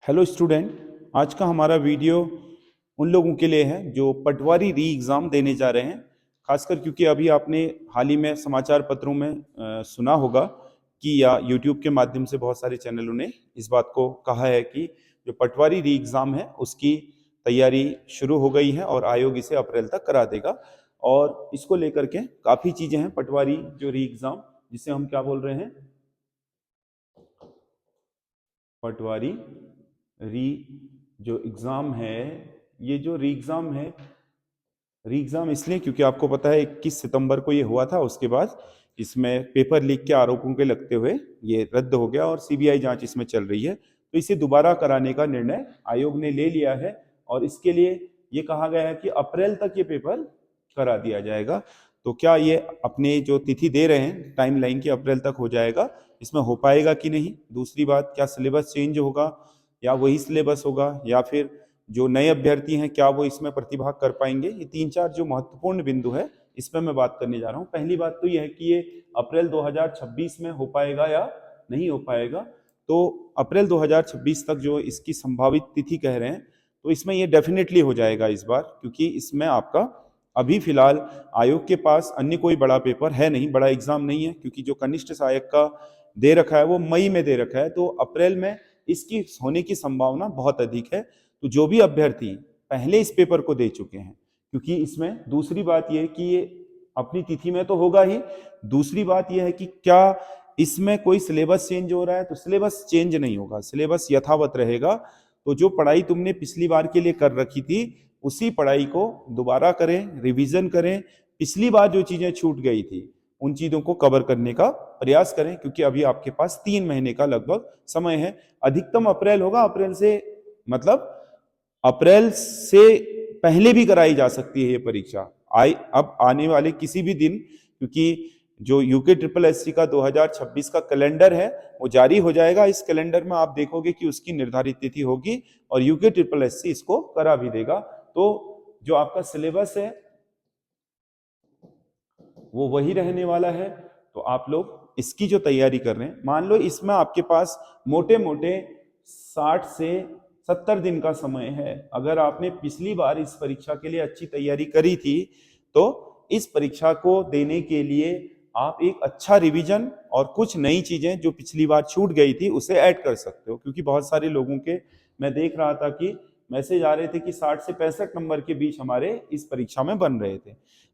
Hello student, आज का हमारा वीडियो उन लोगों के लिए है जो पटवारी री एग्ज़ाम देने जा रहे हैं। खासकर क्योंकि अभी आपने हाल ही में समाचार पत्रों में सुना होगा कि या यूट्यूब के माध्यम से बहुत सारे चैनलों ने इस बात को कहा है कि जो पटवारी री एग्ज़ाम है उसकी तैयारी शुरू हो गई है और आयोग इसे अप्रैल तक करा देगा। और इसको लेकर के काफ़ी चीज़ें हैं। पटवारी जो री एग्ज़ाम, जिसे हम क्या बोल रहे हैं, पटवारी री जो एग्ज़ाम है, ये जो री एग्ज़ाम है, री एग्ज़ाम इसलिए क्योंकि आपको पता है 21 सितंबर को ये हुआ था। उसके बाद इसमें पेपर लीक के आरोपों के लगते हुए ये रद्द हो गया और सीबीआई जांच इसमें चल रही है। तो इसे दोबारा कराने का निर्णय आयोग ने ले लिया है और इसके लिए ये कहा गया है कि अप्रैल तक ये पेपर करा दिया जाएगा। तो क्या ये अपने जो तिथि दे रहे हैं टाइमलाइन की अप्रैल तक हो जाएगा, इसमें हो पाएगा कि नहीं? दूसरी बात, क्या सिलेबस चेंज होगा या वही सिलेबस होगा, या फिर जो नए अभ्यर्थी हैं क्या वो इसमें प्रतिभाग कर पाएंगे? ये तीन चार जो महत्वपूर्ण बिंदु है इस पर मैं बात करने जा रहा हूँ। पहली बात तो यह है कि ये अप्रैल 2026 में हो पाएगा या नहीं हो पाएगा। तो अप्रैल 2026 तक जो इसकी संभावित तिथि कह रहे हैं, तो इसमें ये डेफिनेटली हो जाएगा इस बार, क्योंकि इसमें आपका अभी फिलहाल आयोग के पास अन्य कोई बड़ा पेपर है नहीं, बड़ा एग्जाम नहीं है, क्योंकि जो कनिष्ठ सहायक का दे रखा है वो मई में दे रखा है। तो अप्रैल में इसकी होने की संभावना बहुत अधिक है। तो जो भी अभ्यर्थी पहले इस पेपर को दे चुके हैं, क्योंकि इसमें दूसरी बात यह है कि ये अपनी तिथि में तो होगा ही, दूसरी बात यह है कि क्या इसमें कोई सिलेबस चेंज हो रहा है? तो सिलेबस चेंज नहीं होगा, सिलेबस यथावत रहेगा। तो जो पढ़ाई तुमने पिछली बार के लिए कर रखी थी उसी पढ़ाई को दोबारा करें, रिवीजन करें। पिछली बार जो चीजें छूट गई थी उन चीजों को कवर करने का प्रयास करें, क्योंकि अभी आपके पास 3 महीने का लगभग समय है। अधिकतम अप्रैल होगा, अप्रैल से मतलब अप्रैल से पहले भी कराई जा सकती है ये परीक्षा। अब आने वाले किसी भी दिन, क्योंकि जो यूके ट्रिपल एससी का 2026 का कैलेंडर है वो जारी हो जाएगा। इस कैलेंडर में आप देखोगे कि उसकी निर्धारित तिथि होगी और यूके ट्रिपल एससी इसको करा भी देगा। तो जो आपका सिलेबस है वो वही रहने वाला है। तो आप लोग इसकी जो तैयारी कर रहे हैं, मान लो इसमें आपके पास मोटे मोटे 60 से 70 दिन का समय है। अगर आपने पिछली बार इस परीक्षा के लिए अच्छी तैयारी करी थी तो इस परीक्षा को देने के लिए आप एक अच्छा रिवीजन और कुछ नई चीजें जो पिछली बार छूट गई थी उसे ऐड कर सकते हो। क्योंकि बहुत सारे लोगों के मैं देख रहा था कि मैसेज आ रहे थे कि 60 से 65 नंबर के बीच हमारे इस परीक्षा में बन रहे थे।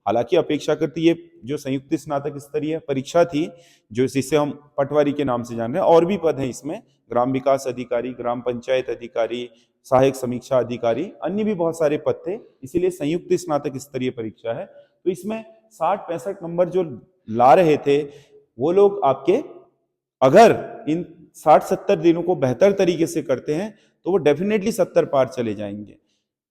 हालांकि अपेक्षाकृत ये जो संयुक्त स्नातक स्तरीय परीक्षा थी, जो जिसे हम पटवारी के नाम से जान रहे हैं, और भी पद हैं इसमें, ग्राम विकास अधिकारी, ग्राम पंचायत अधिकारी, सहायक समीक्षा अधिकारी, अन्य भी बहुत सारे पद थे, इसीलिए संयुक्त स्नातक स्तरीय परीक्षा है। तो इसमें 60-65 नंबर जो ला रहे थे वो लोग आपके, अगर इन 60-70 दिनों को बेहतर तरीके से करते हैं तो वो डेफिनेटली 70 पार चले जाएंगे।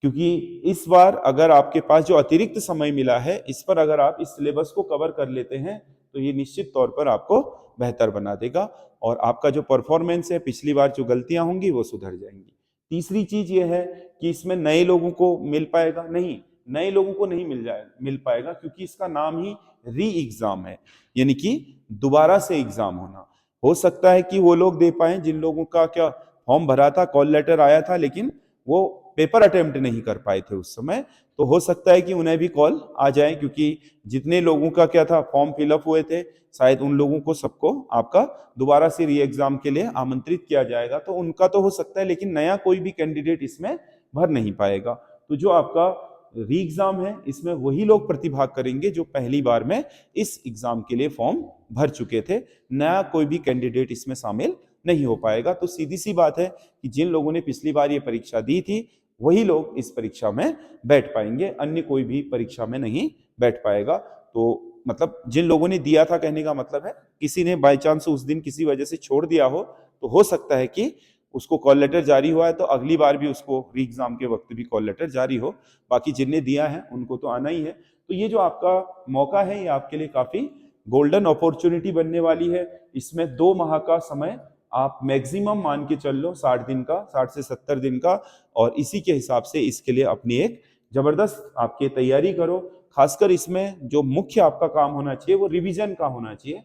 क्योंकि इस बार अगर आपके पास जो अतिरिक्त समय मिला है इस पर अगर आप इस सिलेबस को कवर कर लेते हैं तो ये निश्चित तौर पर आपको बेहतर बना देगा और आपका जो परफॉर्मेंस है, पिछली बार जो गलतियां होंगी वो सुधर जाएंगी। तीसरी चीज ये है कि इसमें नए लोगों को मिल पाएगा? नहीं, नए लोगों को नहीं मिल पाएगा, क्योंकि इसका नाम ही री एग्जाम है, यानी कि दोबारा से एग्जाम होना। हो सकता है कि वो लोग दे पाए जिन लोगों का क्या फॉर्म भरा था, कॉल लेटर आया था, लेकिन वो पेपर अटेम्प्ट नहीं कर पाए थे उस समय, तो हो सकता है कि उन्हें भी कॉल आ जाए। क्योंकि जितने लोगों का क्या था, फॉर्म फिलअप हुए थे, शायद उन लोगों को सबको आपका दोबारा से री एग्जाम के लिए आमंत्रित किया जाएगा। तो उनका तो हो सकता है, लेकिन नया कोई भी कैंडिडेट इसमें भर नहीं पाएगा। तो जो आपका री एग्जाम है इसमें वही लोग प्रतिभाग करेंगे जो पहली बार में इस एग्जाम के लिए फॉर्म भर चुके थे। नया कोई भी कैंडिडेट इसमें शामिल नहीं हो पाएगा। तो सीधी सी बात है कि जिन लोगों ने पिछली बार ये परीक्षा दी थी वही लोग इस परीक्षा में बैठ पाएंगे, अन्य कोई भी परीक्षा में नहीं बैठ पाएगा। तो मतलब जिन लोगों ने दिया था, कहने का मतलब है किसी ने बाय चांस उस दिन किसी वजह से छोड़ दिया हो तो हो सकता है कि उसको कॉल लेटर जारी हुआ है तो अगली बार भी उसको री एग्जाम के वक्त भी कॉल लेटर जारी हो। बाकी जिनने दिया है उनको तो आना ही है। तो ये जो आपका मौका है ये आपके लिए काफी गोल्डन अपॉर्चुनिटी बनने वाली है। इसमें 2 माह का समय आप मैक्सिमम मान के चल लो, 60 दिन का, 60 से 70 दिन का, और इसी के हिसाब से इसके लिए अपनी एक जबरदस्त आपकी तैयारी करो। खासकर इसमें जो मुख्य आपका काम होना चाहिए वो रिवीजन का होना चाहिए।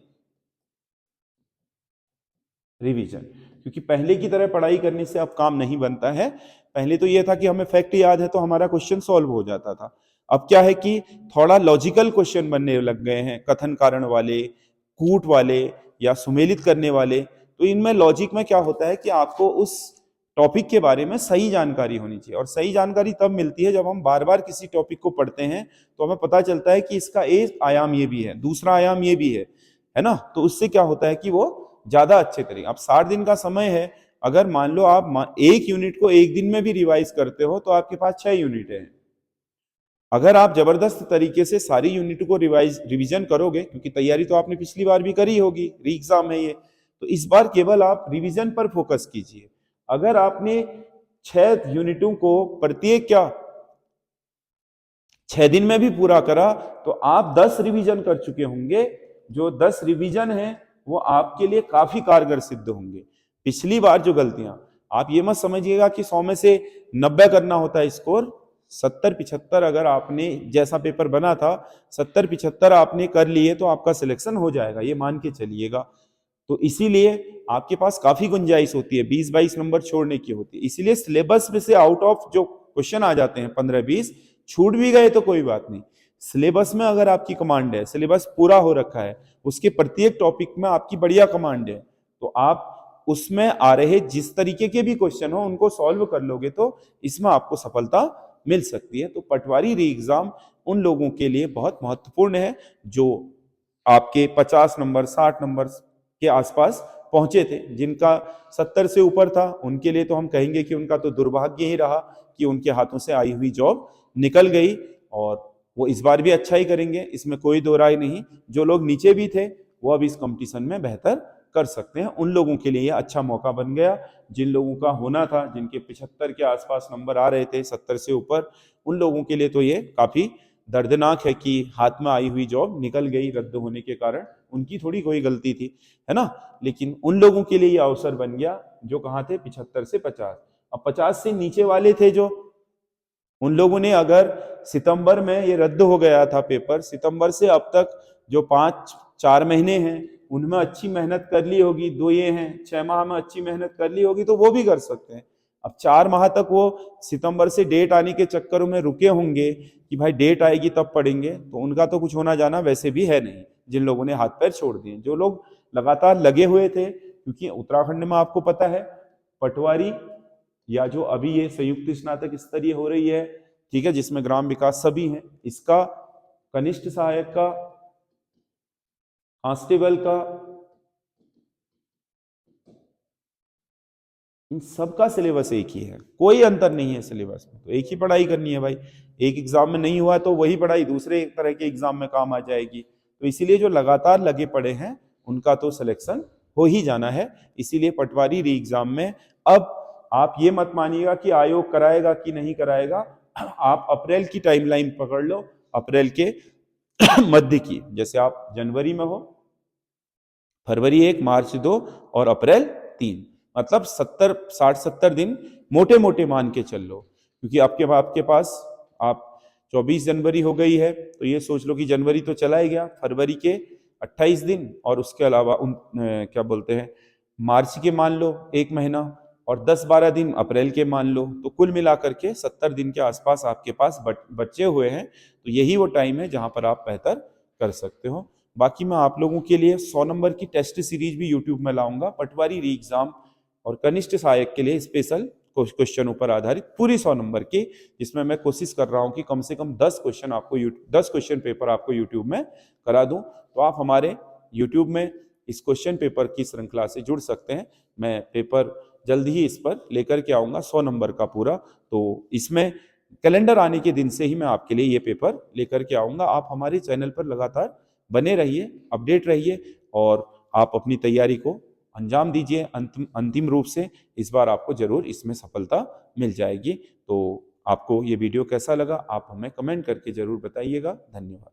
रिवीजन क्योंकि पहले की तरह पढ़ाई करने से अब काम नहीं बनता है। पहले तो ये था कि हमें फैक्ट याद है तो हमारा क्वेश्चन सॉल्व हो जाता था। अब क्या है कि थोड़ा लॉजिकल क्वेश्चन बनने लग गए हैं, कथन कारण वाले, कूट वाले या सुमेलित करने वाले। तो इनमें लॉजिक में क्या होता है कि आपको उस टॉपिक के बारे में सही जानकारी होनी चाहिए, और सही जानकारी तब मिलती है जब हम बार बार किसी टॉपिक को पढ़ते हैं तो हमें पता चलता है कि इसका एक आयाम ये भी है, दूसरा आयाम ये भी है ना। तो उससे क्या होता है कि वो ज्यादा अच्छे तरीके, अब 60 दिन का समय है, अगर मान लो आप एक यूनिट को एक दिन में भी रिवाइज करते हो तो आपके पास 6 यूनिट है। अगर आप जबरदस्त तरीके से सारी यूनिट को रिवीजन करोगे, क्योंकि तैयारी तो आपने पिछली बार भी करी होगी, री एग्जाम है ये, तो इस बार केवल आप रिवीजन पर फोकस कीजिए। अगर आपने 6 यूनिटों को प्रत्येक 6 दिन में भी पूरा करा तो आप 10 रिवीजन कर चुके होंगे। जो 10 रिवीजन है वो आपके लिए काफी कारगर सिद्ध होंगे। पिछली बार जो गलतियां, आप ये मत समझिएगा कि 100 में से 90 करना होता है स्कोर। 70-75 अगर आपने जैसा पेपर बना था 70-75 आपने कर लिए तो आपका सिलेक्शन हो जाएगा, ये मान के चलिएगा। तो इसीलिए आपके पास काफी गुंजाइश होती है, 20-22 नंबर छोड़ने की होती है। इसीलिए सिलेबस में से आउट ऑफ जो क्वेश्चन आ जाते हैं 15-20 छूट भी गए तो कोई बात नहीं। सिलेबस में अगर आपकी कमांड है, सिलेबस पूरा हो रखा है, उसके प्रत्येक टॉपिक में आपकी बढ़िया कमांड है, तो आप उसमें आ रहे जिस तरीके के भी क्वेश्चन हो उनको सॉल्व कर लोगे तो इसमें आपको सफलता मिल सकती है। तो पटवारी री एग्जाम उन लोगों के लिए बहुत महत्वपूर्ण है जो आपके 50 नंबर 60 नंबर के आसपास पहुंचे थे। जिनका 70 से ऊपर था उनके लिए तो हम कहेंगे कि उनका तो दुर्भाग्य ही रहा कि उनके हाथों से आई हुई जॉब निकल गई, और वो इस बार भी अच्छा ही करेंगे, इसमें कोई दो राय नहीं। जो लोग नीचे भी थे वो अब इस कंपटीशन में बेहतर कर सकते हैं, उन लोगों के लिए अच्छा मौका बन गया। जिन लोगों का होना था, जिनके 75 के आसपास नंबर आ रहे थे 70 से ऊपर, उन लोगों के लिए तो ये काफी दर्दनाक है कि हाथ में आई हुई जॉब निकल गई रद्द होने के कारण। उनकी थोड़ी कोई गलती थी, है ना, लेकिन उन लोगों के लिए ये अवसर बन गया जो कहाँ थे 75 से 50। अब 50 से नीचे वाले थे जो, उन लोगों ने अगर सितंबर में ये रद्द हो गया था पेपर, सितंबर से अब तक जो 5-4 महीने हैं उनमें अच्छी मेहनत कर ली होगी, 2 ये हैं 6 माह में अच्छी मेहनत कर ली होगी तो वो भी कर सकते हैं। अब 4 माह तक वो सितंबर से डेट आने के चक्कर में रुके होंगे कि भाई डेट आएगी तब पढ़ेंगे, तो उनका तो कुछ होना जाना वैसे भी है नहीं। जिन लोगों ने हाथ पैर छोड़ दिए, जो लोग लगातार लगे हुए थे, क्योंकि उत्तराखंड में आपको पता है पटवारी या जो अभी ये संयुक्त स्नातक स्तरीय हो रही है, ठीक है, जिसमें ग्राम विकास सभी हैं, इसका कनिष्ठ सहायक का, कांस्टेबल का, इन सबका सिलेबस एक ही है, कोई अंतर नहीं है सिलेबस में। तो एक ही पढ़ाई करनी है भाई, एक एग्जाम में नहीं हुआ तो वही पढ़ाई दूसरे तरह के एग्जाम में काम आ जाएगी। तो इसीलिए जो लगातार लगे पड़े हैं उनका तो सिलेक्शन हो ही जाना है। इसीलिए पटवारी री एग्जाम में अब आप ये मत मानिएगा कि आयोग कराएगा कि नहीं कराएगा, आप अप्रैल की टाइमलाइन पकड़ लो, अप्रैल के मध्य की, जैसे आप जनवरी में हो, फरवरी 1, मार्च 2 और अप्रैल 3, मतलब 60-70 दिन मोटे मोटे मान के चल लो। क्योंकि आपके पास आप 24 जनवरी हो गई है तो ये सोच लो कि जनवरी तो चला ही गया, फरवरी के 28 दिन और उसके अलावा क्या बोलते हैं मार्च के मान लो 1 महीना और 10-12 दिन अप्रैल के मान लो, तो कुल मिलाकर के 70 दिन के आसपास आपके पास बचे हुए हैं। तो यही वो टाइम है जहां पर आप बेहतर कर सकते हो। बाकी मैं आप लोगों के लिए 100 नंबर की टेस्ट सीरीज भी यूट्यूब में लाऊंगा, पटवारी री एग्जाम और कनिष्ठ सहायक के लिए स्पेशल क्वेश्चनों पर आधारित पूरी 100 नंबर की, जिसमें मैं कोशिश कर रहा हूं कि कम से कम 10 क्वेश्चन पेपर आपको यूट्यूब में करा दूं। तो आप हमारे यूट्यूब में इस क्वेश्चन पेपर की श्रृंखला से जुड़ सकते हैं। मैं पेपर जल्द ही इस पर लेकर के आऊंगा 100 नंबर का पूरा, तो इसमें कैलेंडर आने के दिन से ही मैं आपके लिए ये पेपर लेकर के आऊंगा। आप हमारे चैनल पर लगातार बने रहिए, अपडेट रहिए और आप अपनी तैयारी को अंजाम दीजिए अंतिम रूप से। इस बार आपको जरूर इसमें सफलता मिल जाएगी। तो आपको ये वीडियो कैसा लगा आप हमें कमेंट करके जरूर बताइएगा। धन्यवाद।